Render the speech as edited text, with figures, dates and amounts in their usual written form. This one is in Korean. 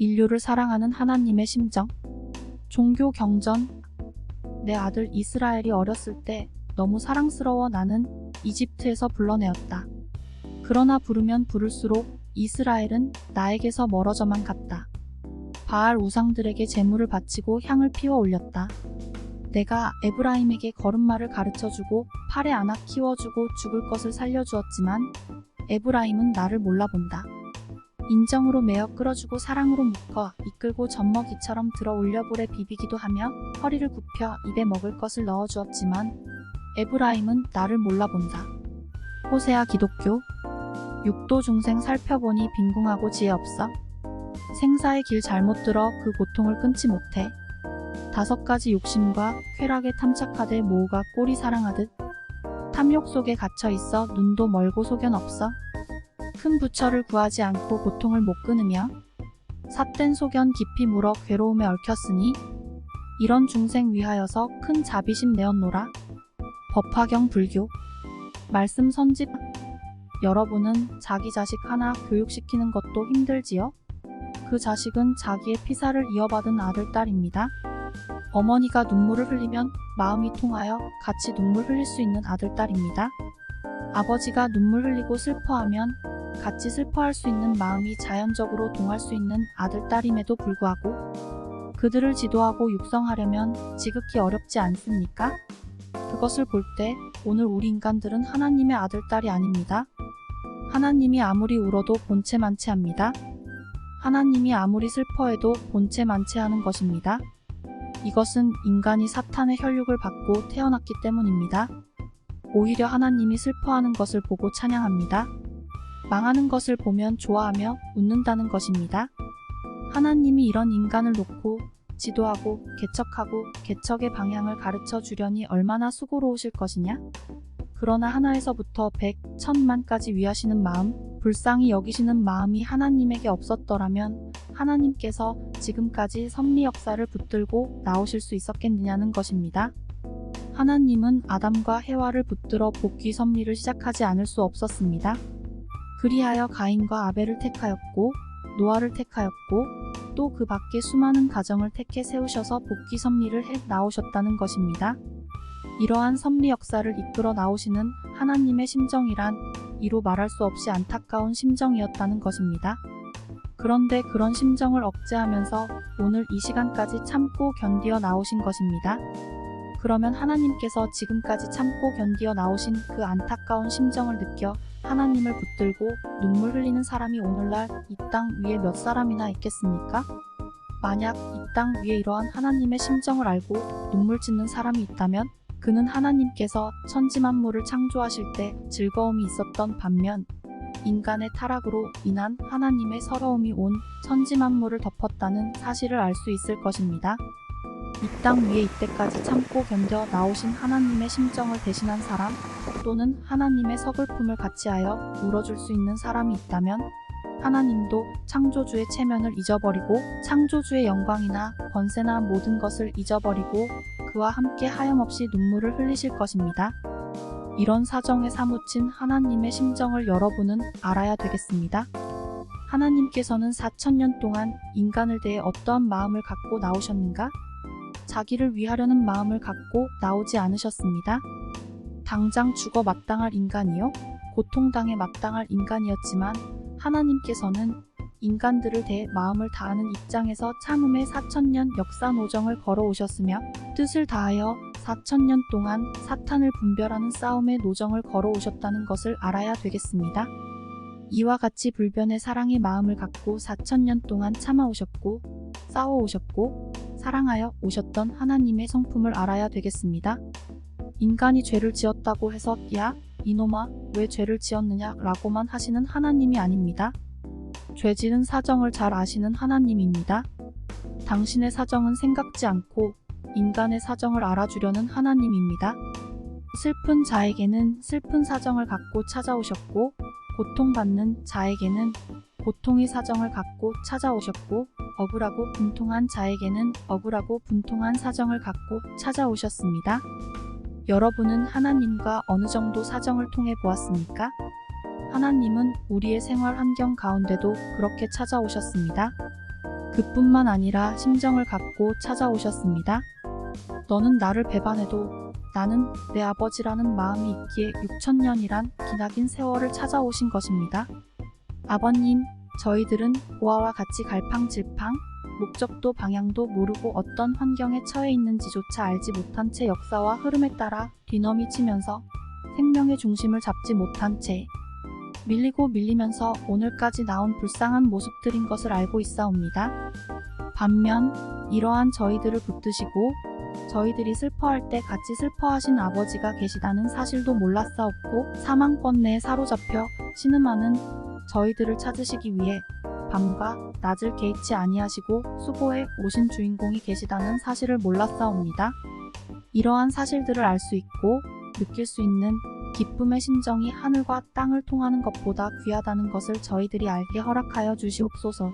인류를 사랑하는 하나님의 심정. 종교 경전. 내 아들 이스라엘이 어렸을 때 너무 사랑스러워 나는 이집트에서 불러내었다. 그러나 부르면 부를수록 이스라엘은 나에게서 멀어져만 갔다. 바알 우상들에게 제물을 바치고 향을 피워 올렸다. 내가 에브라임에게 걸음마를 가르쳐주고 팔에 안아 키워주고 죽을 것을 살려주었지만 에브라임은 나를 몰라본다. 인정으로 매어 끌어주고 사랑으로 묶어 이끌고 젖먹이처럼 들어 올려볼에 비비기도 하며 허리를 굽혀 입에 먹을 것을 넣어주었지만 에브라임은 나를 몰라본다. 호세아. 기독교. 육도 중생 살펴보니 빈궁하고 지혜 없어. 생사의 길 잘못 들어 그 고통을 끊지 못해. 5가지 욕심과 쾌락에 탐착하되 모우가 꼬리 사랑하듯 탐욕 속에 갇혀있어 눈도 멀고 소견 없어. 큰 부처를 구하지 않고 고통을 못 끊으며 삿된 소견 깊이 물어 괴로움에 얽혔으니 이런 중생 위하여서 큰 자비심 내었노라. 법화경. 불교. 말씀 선집. 여러분은 자기 자식 하나 교육시키는 것도 힘들지요? 그 자식은 자기의 피살을 이어받은 아들, 딸입니다. 어머니가 눈물을 흘리면 마음이 통하여 같이 눈물 흘릴 수 있는 아들, 딸입니다. 아버지가 눈물 흘리고 슬퍼하면 같이 슬퍼할 수 있는 마음이 자연적으로 동할 수 있는 아들, 딸임에도 불구하고 그들을 지도하고 육성하려면 지극히 어렵지 않습니까? 그것을 볼 때 오늘 우리 인간들은 하나님의 아들, 딸이 아닙니다. 하나님이 아무리 울어도 본체 만체합니다. 하나님이 아무리 슬퍼해도 본체 만체하는 것입니다. 이것은 인간이 사탄의 혈육을 받고 태어났기 때문입니다. 오히려 하나님이 슬퍼하는 것을 보고 찬양합니다. 망하는 것을 보면 좋아하며 웃는다는 것입니다. 하나님이 이런 인간을 놓고 지도하고 개척하고 개척의 방향을 가르쳐 주려니 얼마나 수고로우실 것이냐? 그러나 하나에서부터 100, 1000만까지 위하시는 마음, 불쌍히 여기시는 마음이 하나님에게 없었더라면 하나님께서 지금까지 섭리 역사를 붙들고 나오실 수 있었겠느냐는 것입니다. 하나님은 아담과 해와를 붙들어 복귀 섭리를 시작하지 않을 수 없었습니다. 그리하여 가인과 아벨을 택하였고 노아를 택하였고 또 그 밖에 수많은 가정을 택해 세우셔서 복귀 섭리를 해 나오셨다는 것입니다. 이러한 섭리 역사를 이끌어 나오시는 하나님의 심정이란 이루 말할 수 없이 안타까운 심정이었다는 것입니다. 그런데 그런 심정을 억제하면서 오늘 이 시간까지 참고 견디어 나오신 것입니다. 그러면 하나님께서 지금까지 참고 견디어 나오신 그 안타까운 심정을 느껴 하나님을 붙들고 눈물 흘리는 사람이 오늘날 이 땅 위에 몇 사람이나 있겠습니까? 만약 이 땅 위에 이러한 하나님의 심정을 알고 눈물 짓는 사람이 있다면 그는 하나님께서 천지만물을 창조하실 때 즐거움이 있었던 반면 인간의 타락으로 인한 하나님의 서러움이 온 천지만물을 덮었다는 사실을 알 수 있을 것입니다. 이 땅 위에 이때까지 참고 견뎌 나오신 하나님의 심정을 대신한 사람 또는 하나님의 서글픔을 같이하여 울어줄 수 있는 사람이 있다면 하나님도 창조주의 체면을 잊어버리고 창조주의 영광이나 권세나 모든 것을 잊어버리고 그와 함께 하염없이 눈물을 흘리실 것입니다. 이런 사정에 사무친 하나님의 심정을 여러분은 알아야 되겠습니다. 하나님께서는 4000년 동안 인간을 대해 어떠한 마음을 갖고 나오셨는가? 자기를 위하려는 마음을 갖고 나오지 않으셨습니다. 당장 죽어 마땅할 인간이요? 고통당해 마땅할 인간이었지만 하나님께서는 인간들을 대해 마음을 다하는 입장에서 참음의 4000년 역사 노정을 걸어오셨으며 뜻을 다하여 4000년 동안 사탄을 분별하는 싸움의 노정을 걸어오셨다는 것을 알아야 되겠습니다. 이와 같이 불변의 사랑의 마음을 갖고 4000년 동안 참아오셨고 싸워오셨고 사랑하여 오셨던 하나님의 성품을 알아야 되겠습니다. 인간이 죄를 지었다고 해서 야 이놈아 왜 죄를 지었느냐 라고만 하시는 하나님이 아닙니다. 죄지은 사정을 잘 아시는 하나님입니다. 당신의 사정은 생각지 않고 인간의 사정을 알아주려는 하나님입니다. 슬픈 자에게는 슬픈 사정을 갖고 찾아오셨고 고통받는 자에게는 고통의 사정을 갖고 찾아오셨고 억울하고 분통한 자에게는 억울하고 분통한 사정을 갖고 찾아오셨습니다. 여러분은 하나님과 어느 정도 사정을 통해 보았습니까? 하나님은 우리의 생활 환경 가운데도 그렇게 찾아오셨습니다. 그뿐만 아니라 심정을 갖고 찾아오셨습니다. 너는 나를 배반해도 나는 내 아버지라는 마음이 있기에 6천년이란 기나긴 세월을 찾아오신 것입니다. 아버님, 저희들은 고아와 같이 갈팡질팡, 목적도 방향도 모르고 어떤 환경에 처해 있는지조차 알지 못한 채 역사와 흐름에 따라 뒤넘이치면서 생명의 중심을 잡지 못한 채 밀리고 밀리면서 오늘까지 나온 불쌍한 모습들인 것을 알고 있사옵니다. 반면 이러한 저희들을 붙드시고 저희들이 슬퍼할 때 같이 슬퍼하신 아버지가 계시다는 사실도 몰랐사옵고 사망권 내에 사로잡혀 신음하는 저희들을 찾으시기 위해 밤과 낮을 개의치 아니하시고 수고해 오신 주인공이 계시다는 사실을 몰랐사옵니다. 이러한 사실들을 알 수 있고 느낄 수 있는 기쁨의 심정이 하늘과 땅을 통하는 것보다 귀하다는 것을 저희들이 알게 허락하여 주시옵소서.